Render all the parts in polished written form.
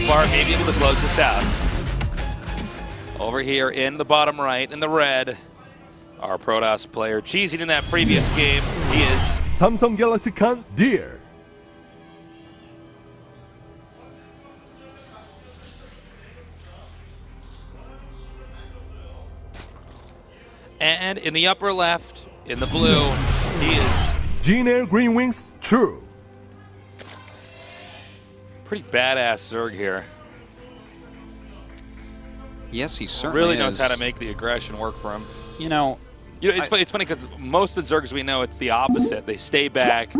far, maybe able to close this out. Over here in the bottom right, in the red, our Protoss player cheesing in that previous game. He is Samsung Galaxy Can Deer. And in the upper left, in the blue, he is Gene Air Green Wings True. pretty badass Zerg here. Yes, he certainly really knows how to make the aggression work for him. You know, it's funny because most of the Zergs we know, it's the opposite. They stay back,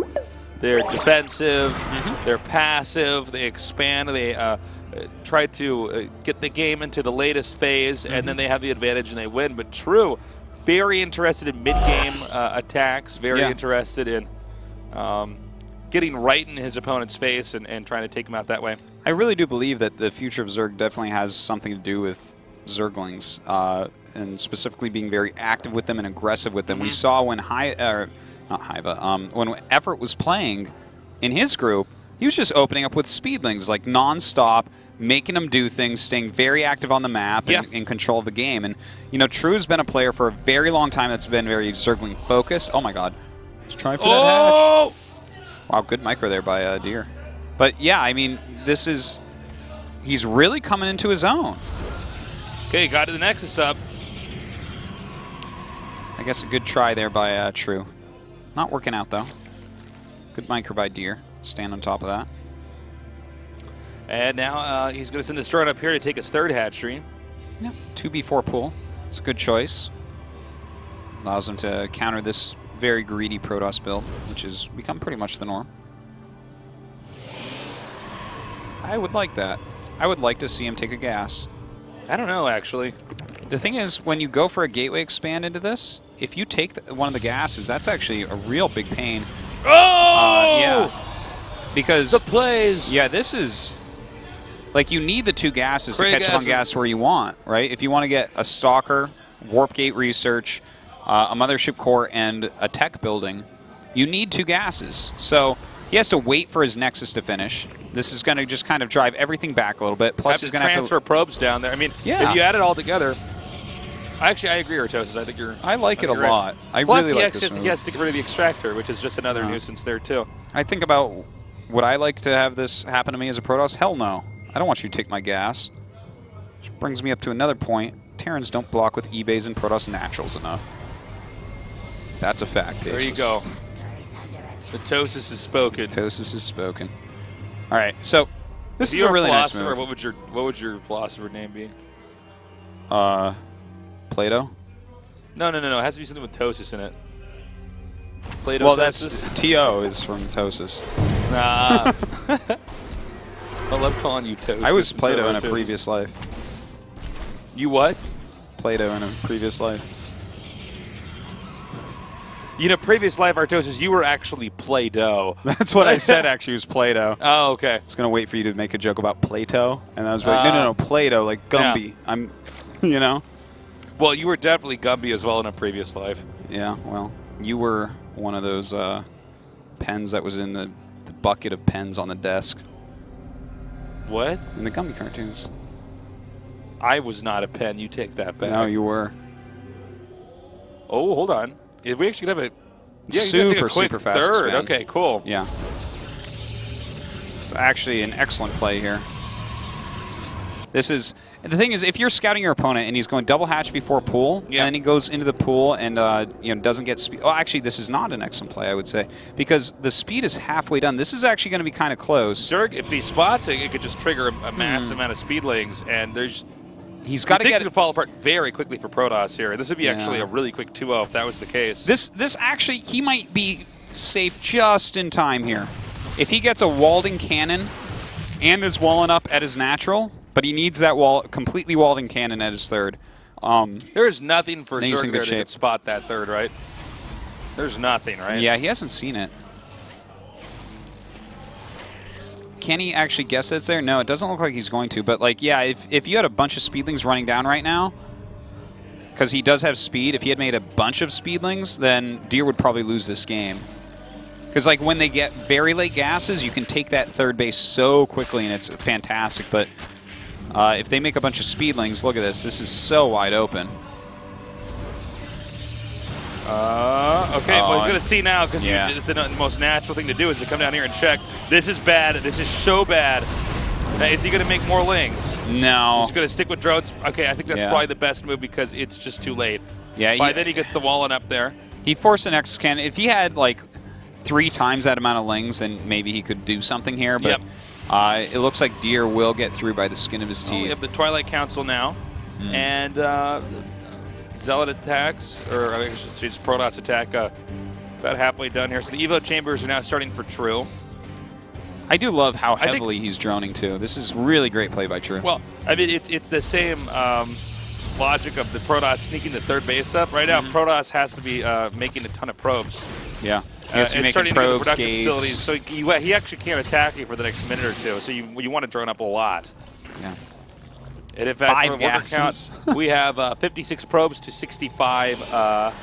they're defensive, they're passive, they expand, they try to get the game into the latest phase, and then they have the advantage and they win. But True, very interested in mid-game attacks, very interested in getting right in his opponent's face and trying to take him out that way. I really do believe that the future of Zerg definitely has something to do with Zerglings, and specifically being very active with them and aggressive with them. We saw when when Everett was playing in his group, he was just opening up with speedlings, like non-stop, making them do things, staying very active on the map and in control of the game. And, you know, True's been a player for a very long time that's been very Zergling focused. Oh my god. He's trying for that hatch. Wow, good micro there by Deer. But yeah, I mean, he's really coming into his own. Okay, got the Nexus up. I guess a good try there by True. Not working out, though. Good micro by Deer. Stand on top of that. And now he's going to send this drone up here to take his third hatchery. Yep, 2B4 pool. It's a good choice. Allows him to counter this very greedy Protoss build, which has become pretty much the norm. I would like that. I would like to see him take a gas. I don't know, actually. The thing is, when you go for a gateway expand into this, if you take one of the gases, that's actually a real big pain. Oh! Yeah. Because the plays. Yeah, this is like you need the two gases to catch up on gas where you want, right? If you want to get a Stalker, Warp Gate Research, a Mothership Core, and a tech building, you need two gases. So he has to wait for his Nexus to finish. This is going to just kind of drive everything back a little bit. Plus, he's going to transfer probes down there. I mean, if you add it all together, actually, I agree, Ro32. I think you're. I like it a lot. I Plus, really like this move. He has to get rid of the extractor, which is just another nuisance there too. I think about, would I like to have this happen to me as a Protoss? Hell no. I don't want you to take my gas. Which brings me up to another point. Terrans don't block with eBays and Protoss naturals enough. That's a fact. There you go. The Tosis is spoken. Tosis is spoken. All right, so this is a really nice move. What would your philosopher name be? Plato. No. It has to be something with Tosis in it. Plato. Well, Tosis? that's TO is from Tosis. Nah. I love calling you Tosis. I was Plato in a previous life. You what? Plato in a previous life. You know, previous life, Artosis, you were actually Play-Doh. That's what I said, actually, was Play-Doh. Oh, okay. I was going to wait for you to make a joke about Plato, and I was like, no, Play-Doh, like Gumby. Yeah. I'm, you know? Well, you were definitely Gumby as well in a previous life. Yeah, well, you were one of those pens that was in the bucket of pens on the desk. What? In the Gumby cartoons. I was not a pen. You take that back. No, you were. Oh, hold on. If we actually have a super fast third. expand. Okay, cool. Yeah. It's actually an excellent play here. This is the thing is, if you're scouting your opponent and he's going double hatch before pool, and then he goes into the pool and doesn't get speed. Oh, actually, this is not an excellent play, I would say, because the speed is halfway done. This is actually going to be kind of close. Zerg, if he spots it, it could just trigger a massive amount of speedlings, and there's. He's got to get it to fall apart very quickly for Protoss here. This would be actually a really quick 2-0 if that was the case. This actually, he might be safe just in time here. If he gets a walled-in cannon and is walling up at his natural, but he needs that completely walled-in cannon at his third. There's nothing for Zerg there to spot that third, right? There's nothing, right? Yeah, he hasn't seen it. Can he actually guess it's there? No, it doesn't look like he's going to. But, like, yeah, if you had a bunch of speedlings running down right now, because he does have speed, if he had made a bunch of speedlings, then Deer would probably lose this game. Because like when they get very late gases, you can take that third base so quickly, and it's fantastic. But if they make a bunch of speedlings, look at this. This is so wide open. Okay, well, he's going to see now because it's the most natural thing to do is to come down here and check. This is bad. This is so bad. Is he going to make more lings? No. He's going to stick with drones. Okay, I think that's probably the best move because it's just too late. Yeah. By then he gets the wall up there. He forced an X cannon. If he had like 3 times that amount of lings, then maybe he could do something here. But it looks like Deer will get through by the skin of his teeth. We have the Twilight Council now. And Zealot attacks, or I guess just Protoss attack, about halfway done here. So the Evo chambers are now starting for True. I do love how heavily he's droning too. This is really great play by True. Well, I mean, it's the same logic of the Protoss sneaking the third base up. Right now, Protoss has to be making a ton of probes. Yeah. He has to be making probes, gates. Facilities, so he actually can't attack you for the next minute or two. So you want to drone up a lot. Yeah. And in fact, 5 for gases. Count, we have 56 probes to 65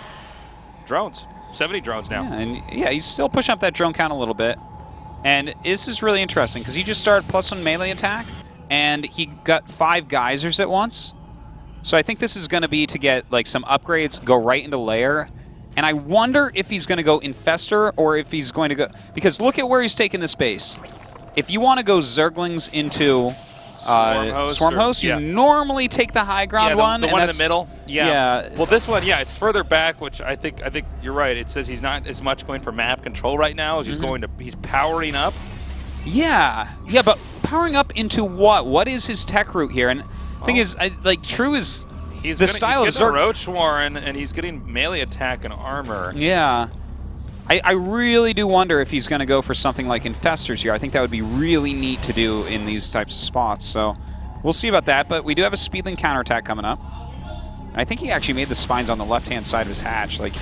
drones. 70 drones now. Yeah, and he's still pushing up that drone count a little bit. And this is really interesting because he just started +1 melee attack, and he got 5 geysers at once. So I think this is going to be to get like some upgrades, go right into layer. And I wonder if he's going to go Infestor or if he's going to go... Because look at where he's taking the space. If you want to go Zerglings into Swarm Host, you normally take the high ground one. The one in the middle. Yeah. Well, this one, it's further back, which I think you're right. It says he's not as much going for map control right now as he's powering up. Yeah, but powering up into what? What is his tech route here? And the thing is, True is the style of Zerg. Roach Warren, and he's getting melee attack and armor. Yeah. I really do wonder if he's going to go for something like Infestors here. I think that would be really neat to do in these types of spots. So we'll see about that. But we do have a Speedling counterattack coming up. I think he actually made the spines on the left-hand side of his hatch. Like,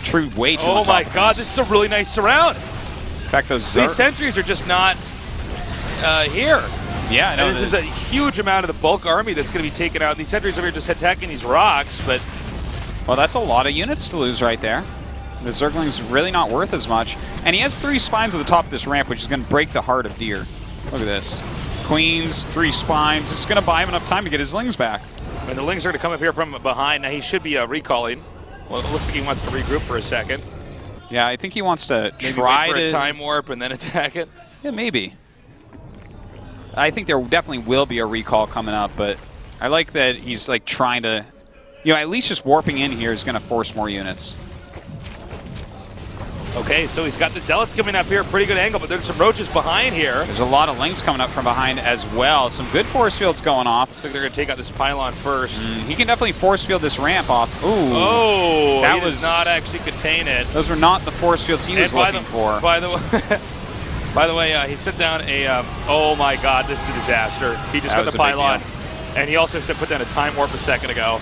True way too Oh my god, this is a really nice surround. In fact, these sentries are just not here. Yeah, I know. And this is a huge amount of the bulk army that's going to be taken out. These sentries over here just attacking these rocks, but... Well, that's a lot of units to lose right there. The Zergling's really not worth as much. And he has 3 spines at the top of this ramp, which is going to break the heart of Deer. Look at this. Queens, 3 spines. This is going to buy him enough time to get his lings back. And the lings are going to come up here from behind. Now he should be recalling. Well, it looks like he wants to regroup for a second. Yeah, I think he wants to maybe try wait for a time warp and then attack it. Yeah, maybe. I think there definitely will be a recall coming up, but I like that he's like trying to, at least just warping in here is going to force more units. Okay, so he's got the Zealots coming up here, pretty good angle, but there's some Roaches behind here. There's a lot of Lings coming up from behind as well. Some good force fields going off. Looks like they're going to take out this pylon first. He can definitely force field this ramp off. Ooh. Oh, that does not actually contain it. Those were not the force fields he was looking for. By the way, he set down a, oh my god, this is a disaster. He just got the pylon, and he also put down a time warp a second ago.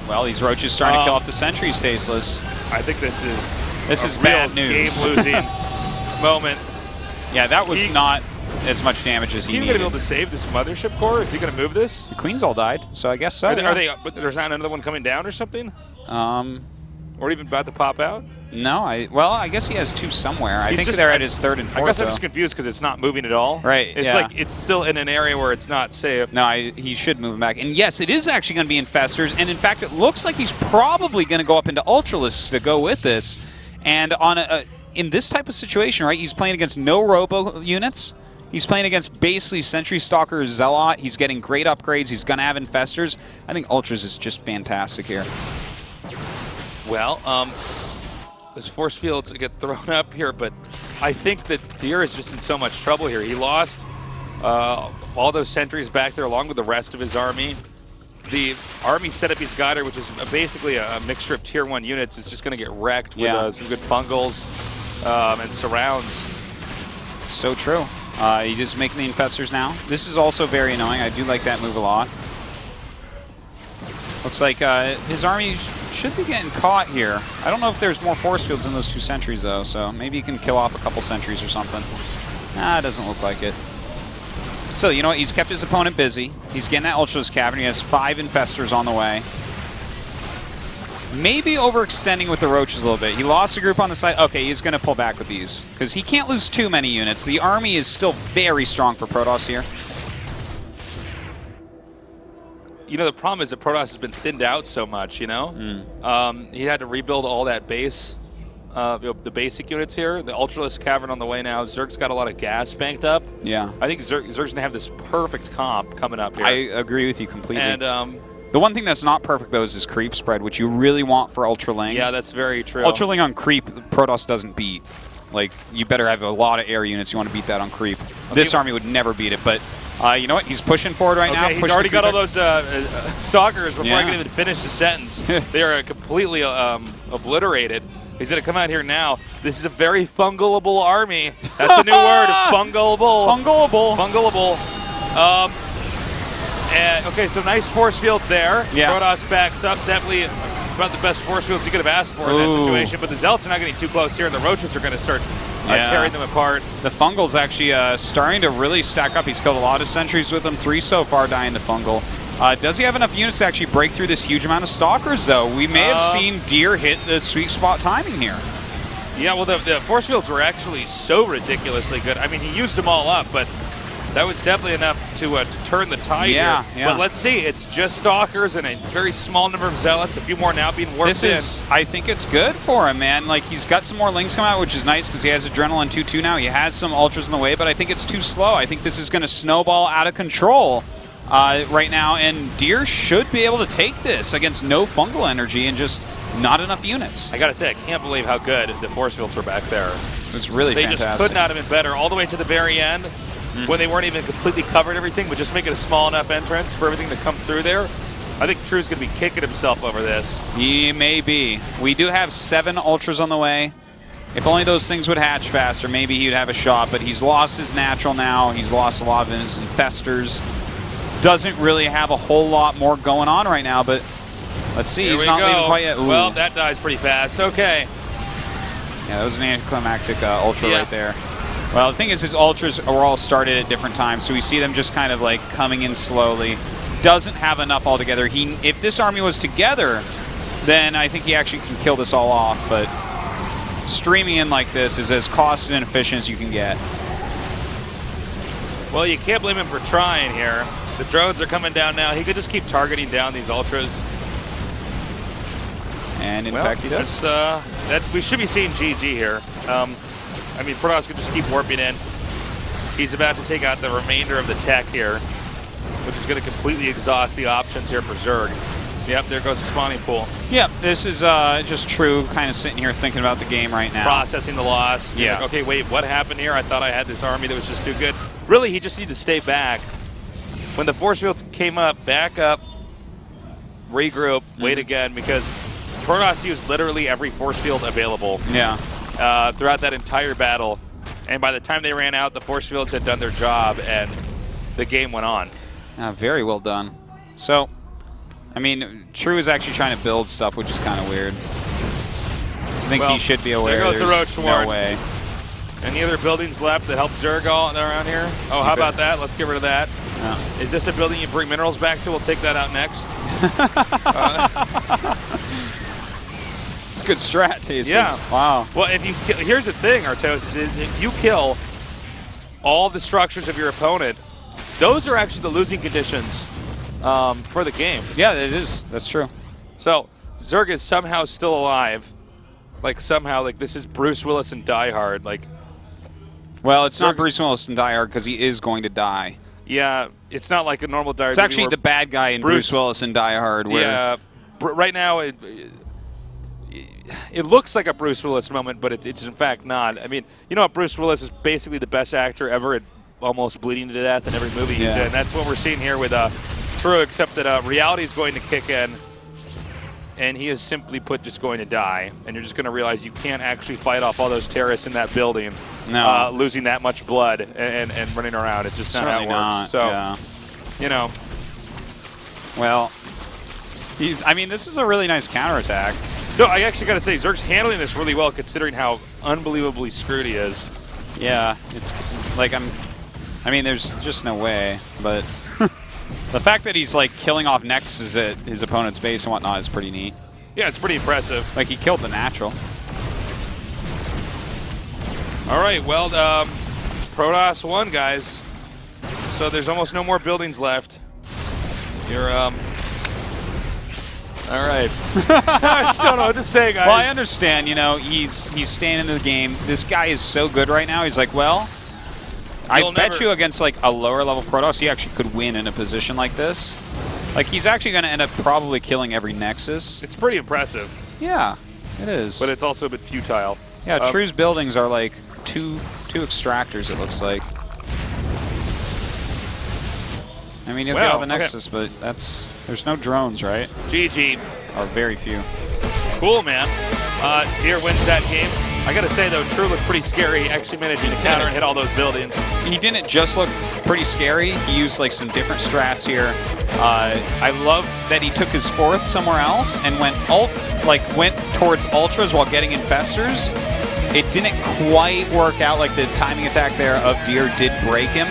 Well, these Roaches starting to kill off the sentries, Tasteless. I think this is bad news. Game-losing moment. Yeah, that was not as much damage as he needed. Is he going to be able to save this mothership core? Is he going to move this? The Queens all died, so I guess so. But there's not another one coming down or something? Or even about to pop out? No, I guess he has 2 somewhere. I think they're at his 3rd and 4th. I guess I'm just confused because it's not moving at all. Right, It's like it's still in an area where it's not safe. No, he should move him back. And yes, it is actually going to be Infestors. And in fact, it looks like he's probably going to go up into Ultralisks to go with this. And on in this type of situation, right, he's playing against no Robo units. He's playing against basically Sentry Stalker Zealot. He's getting great upgrades. He's going to have Infestors. I think Ultras is just fantastic here. Well, those force fields get thrown up here, but I think that Deer is just in so much trouble here. He lost all those sentries back there along with the rest of his army. The army set up his Guider, which is basically a mixture of tier 1 units, is just going to get wrecked with some good fungals and surrounds. It's so true. He's just making the Infestors now. This is also very annoying. I do like that move a lot. Looks like his army should be getting caught here. I don't know if there's more force fields in those 2 sentries, though, so maybe he can kill off a couple sentries or something. Nah, it doesn't look like it. Still, you know what? He's kept his opponent busy. He's getting that Ultra's Cavern. He has 5 Infestors on the way. maybe overextending with the roaches a little bit. He lost a group on the side. Okay, he's going to pull back with these because he can't lose too many units. The army is still very strong for Protoss here. You know, the problem is that Protoss has been thinned out so much, you know? He had to rebuild all that base, the basic units here. The Ultralisk Cavern on the way now. Zerg's got a lot of gas banked up. Yeah. I think Zerg's going to have this perfect comp coming up here. I agree with you completely. And the one thing that's not perfect, though, is his creep spread, which you really want for Ultraling. yeah, that's very true. Ultraling on creep, Protoss doesn't beat. Like, you better have a lot of air units. You want to beat that on creep. Okay. This army would never beat it, but you know what? He's pushing forward right now. He's already got all those stalkers before I can even finish the sentence. They are completely obliterated. He's going to come out here now. This is a very fungalable army. That's a new word, fungalable. Fungalable. And, okay, so nice force field there. Yeah. Protoss backs up. Definitely about the best force fields you could have asked for in that situation. But the Zealots are not getting too close here, and the Roaches are going to start tearing them apart. The Fungal's actually starting to really stack up. He's killed a lot of sentries with them. 3 so far dying the Fungal. Does he have enough units to actually break through this huge amount of Stalkers, though? We may have seen Deer hit the sweet spot timing here. Yeah, well, the force fields were actually so ridiculously good. I mean, he used them all up, but that was definitely enough to turn the tide here. But let's see. It's just Stalkers and a very small number of Zealots. A few more now being worked in. I think it's good for him, man. Like, he's got some more Lings come out, which is nice because he has Adrenaline 2-2 now. He has some Ultras in the way, but I think it's too slow. I think this is going to snowball out of control right now, and Deer should be able to take this against no Fungal energy and just not enough units. I got to say, I can't believe how good the force fields were back there. It was really fantastic. They just could not have been better all the way to the very end. When they weren't even completely covered everything, but just make it a small enough entrance for everything to come through there. I think True's going to be kicking himself over this. He may be. We do have 7 Ultras on the way. If only those things would hatch faster, maybe he'd have a shot, but he's lost his natural now. He's lost a lot of his infestors. Doesn't really have a whole lot more going on right now, but let's see. He's not leaving quite yet. Ooh. Well, that dies pretty fast. Okay. Yeah, that was an anticlimactic Ultra right there. Well, the thing is, his Ultras were all started at different times, so we see them just kind of like coming in slowly. Doesn't have enough altogether. If this army was together, then I think he actually can kill this all off, but streaming in like this is as cost and efficient as you can get. Well, you can't blame him for trying here. The drones are coming down now. He could just keep targeting down these Ultras. And in fact, he does. We should be seeing GG here. I mean, Protoss could just keep warping in. He's about to take out the remainder of the tech here, which is going to completely exhaust the options here for Zerg. Yep, there goes the spawning pool. Yep, this is just True kind of sitting here thinking about the game right now. Processing the loss. Yeah. Like, okay, wait, what happened here? I thought I had this army that was just too good. Really, he just needed to stay back. When the force fields came up, back up, regroup, wait again, because Protoss used literally every force field available. Yeah. Throughout that entire battle. And by the time they ran out, the force fields had done their job, and the game went on. Very well done. So, I mean, True is actually trying to build stuff, which is kind of weird. I think he should be aware. There goes the Roach no way. Any other buildings left that help Zerg all around here? Oh, how about that? Let's get rid of that. Yeah. Is this a building you bring minerals back to? We'll take that out next. It's a good strat, Tasis. Yeah. Wow. Well, if you here's the thing, Artosis, is if you kill all the structures of your opponent, those are actually the losing conditions for the game. Yeah, it is. That's true. So Zerg is somehow still alive. Like somehow, like this is Bruce Willis and Die Hard. Like, well, it's not Bruce Willis and Die Hard because he is going to die. Yeah, it's not like a normal Die Hard. It's actually the bad guy in Bruce Willis and Die Hard. Where yeah, right now it looks like a Bruce Willis moment, but it's in fact not. I mean, you know what? Bruce Willis is basically the best actor ever at almost bleeding to death in every movie he's in. That's what we're seeing here with True, except that reality is going to kick in, and he is simply put just going to die. And you're just going to realize you can't actually fight off all those terrorists in that building, losing that much blood and running around. It's just not how it works. So, you know. Well, I mean, this is a really nice counterattack. No, I actually got to say, Zerg's handling this really well considering how unbelievably screwed he is. Yeah, it's like I mean, there's just no way, but the fact that he's like killing off nexuses at his opponent's base and whatnot is pretty neat. Yeah, it's pretty impressive. Like, he killed the natural. All right, well, Protoss won, guys. So there's almost no more buildings left. You're, all right. I just don't know what to say, guys. Well, I understand, you know, he's staying into the game. This guy is so good right now. He's like, well, I bet you against, like, a lower-level Protoss, he actually could win in a position like this. Like, he's actually going to end up probably killing every Nexus. It's pretty impressive. Yeah, it is. But it's also a bit futile. Yeah, True's buildings are, like, two extractors, it looks like. I mean, you'll get all the Nexus, but there's no drones, right? GG. Or very few. Cool, man. Deer wins that game. I gotta say, though, True looked pretty scary, actually managing to counter and hit all those buildings. He didn't just look pretty scary. He used, like, some different strats here. I love that he took his fourth somewhere else and went towards Ultras while getting Infestors. It didn't quite work out. Like, the timing attack there of Deer did break him.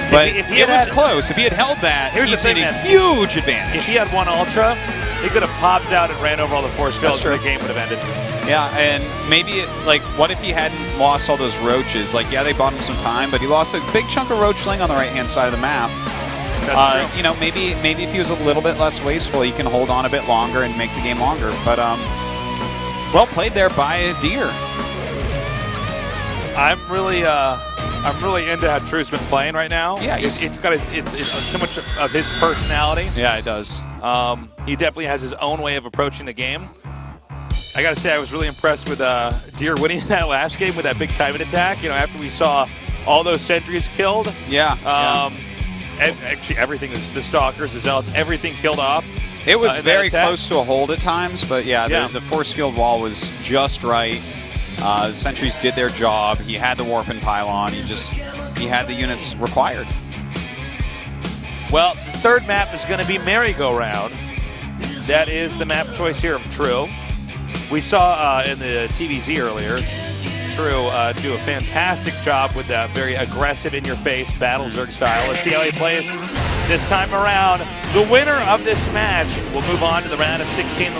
But it was close. If he had held that, he's in a huge advantage. If he had one Ultra, he could have popped out and ran over all the force fields and the game would have ended. Yeah, and maybe, what if he hadn't lost all those roaches? Like, yeah, they bought him some time, but he lost a big chunk of roach sling on the right-hand side of the map. That's true. You know, maybe if he was a little bit less wasteful, he can hold on a bit longer and make the game longer. But, well played there by Deer. I'm really into how True's been playing right now. Yeah, it's so much of his personality. Yeah, it does. He definitely has his own way of approaching the game. I gotta say, I was really impressed with Deer winning that last game with that big timing attack. You know, after we saw all those sentries killed. Yeah. Actually, everything is the Stalkers, the Zealots, everything killed off. It was very close to a hold at times, but yeah, the force field wall was just right. The sentries did their job. He had the warp and pylon. He had the units required. Well, the third map is going to be Merry-Go-Round. That is the map choice here of True. We saw in the TVZ earlier, True do a fantastic job with that very aggressive, in-your-face battle Zerg style. Let's see how he plays this time around. The winner of this match will move on to the round of 16.